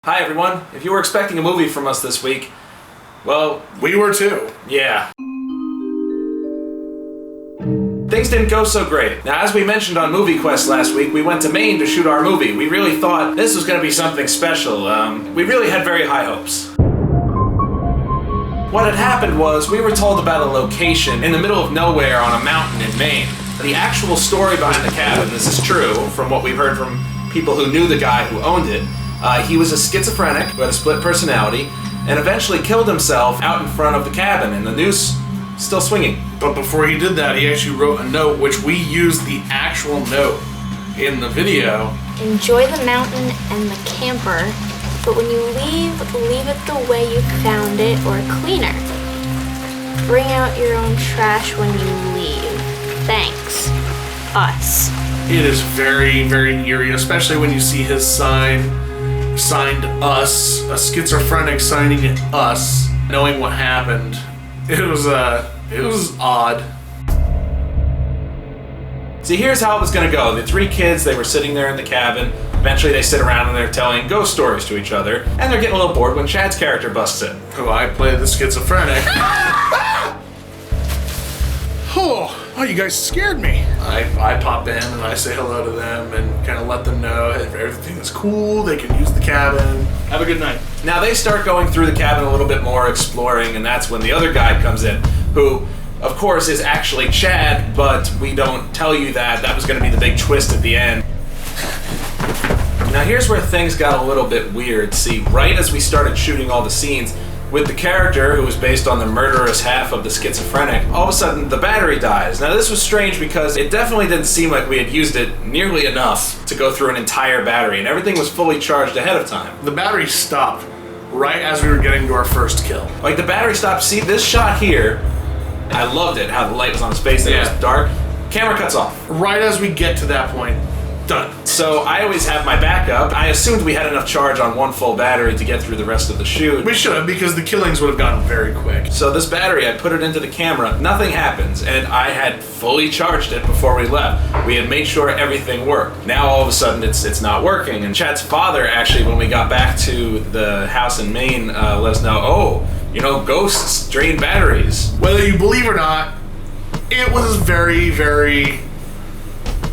Hi everyone, if you were expecting a movie from us this week, well, We were too. yeah. Things didn't go so great. Now, as we mentioned on Movie Quest last week, we went to Maine to shoot our movie. We really thought this was going to be something special. We really had very high hopes. What had happened was we were told about a location in the middle of nowhere on a mountain in Maine. The actual story behind the cabin, this is true from what we've heard from people who knew the guy who owned it. He was a schizophrenic who had a split personality and eventually killed himself out in front of the cabin, and the noose still swinging. But before he did that, he actually wrote a note, which we used the actual note in the video. Enjoy the mountain and the camper, but when you leave it the way you found it or cleaner. Bring out your own trash when you leave. Thanks. Us. It is very, very eerie, especially when you see his sign. Signed us, a schizophrenic signing us, knowing what happened. It was odd. See, here's how it was gonna go. The three kids, they were sitting there in the cabin. Eventually they sit around and they're telling ghost stories to each other, and they're getting a little bored when Chad's character busts in. Who I play the schizophrenic. Oh, you guys scared me. I pop in and I say hello to them and kind of let them know if everything is cool, they can use the cabin. Have a good night. Now they start going through the cabin a little bit more, exploring, and that's when the other guy comes in, who, of course, is actually Chad, but we don't tell you that. That was going to be the big twist at the end. Now here's where things got a little bit weird. See, right as we started shooting all the scenes, with the character who was based on the murderous half of the schizophrenic, all of a sudden the battery dies. Now this was strange because it definitely didn't seem like we had used it nearly enough to go through an entire battery, and everything was fully charged ahead of time. The battery stopped right as we were getting to our first kill. Like the battery stopped. See this shot here, I loved it, how the light was on his face and it was dark. Camera cuts off. Right as we get to that point, done. So I always have my backup. I assumed we had enough charge on one full battery to get through the rest of the shoot. We should have, because the killings would have gone very quick. So this battery, I put it into the camera, nothing happens, and I had fully charged it before we left. We had made sure everything worked. Now all of a sudden it's not working, and Chad's father actually, when we got back to the house in Maine, let us know, ghosts drain batteries. Whether you believe or not, it was very, very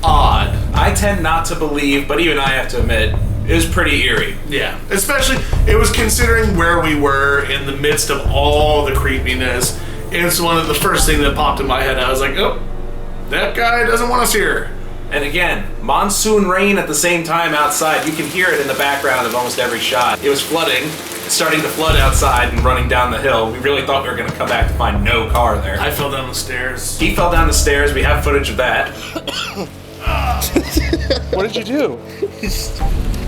odd. I tend not to believe, but even I have to admit, it was pretty eerie. Yeah, especially, it was considering where we were in the midst of all the creepiness. It's one of the first things that popped in my head. I was like, oh, that guy doesn't want us here. And again, monsoon rain at the same time outside. You can hear it in the background of almost every shot. It was flooding. It's starting to flood outside and running down the hill. We really thought we were going to come back to find no car there. I fell down the stairs. He fell down the stairs. We have footage of that. What did you do?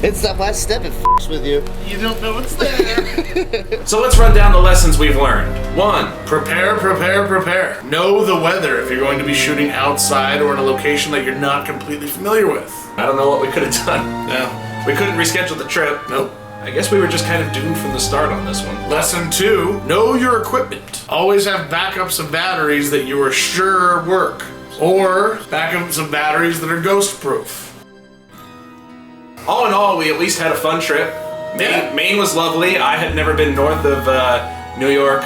It's that last step, it f***s with you. You don't know what's there. So let's run down the lessons we've learned. 1. Prepare, prepare, prepare. Know the weather if you're going to be shooting outside or in a location that you're not completely familiar with. I don't know what we could have done. No. We couldn't reschedule the trip. Nope. I guess we were just kind of doomed from the start on this one. Lesson 2, know your equipment. Always have backups of batteries that you are sure work. Or backups of batteries that are ghost proof. All in all, we at least had a fun trip. Maine was lovely. I had never been north of New York,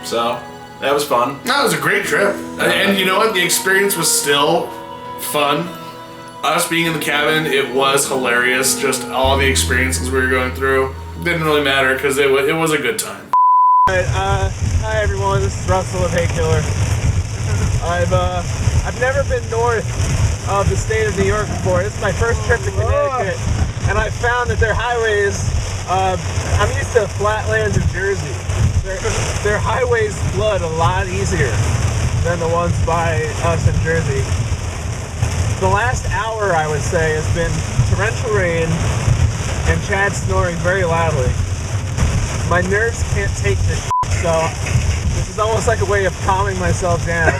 so that was fun. That was a great trip. And you know what? The experience was still fun. Us being in the cabin, it was hilarious. Just all the experiences we were going through. Didn't really matter because it was a good time. Alright, hi everyone, this is Russell of Hey Killer. I've never been north of the state of New York before. This is my first trip to Connecticut, and I found that their highways, I'm used to flatlands in Jersey. Their highways flood a lot easier than the ones by us in Jersey. The last hour, I would say, has been torrential rain and Chad snoring very loudly. My nerves can't take this shit, so this is almost like a way of calming myself down.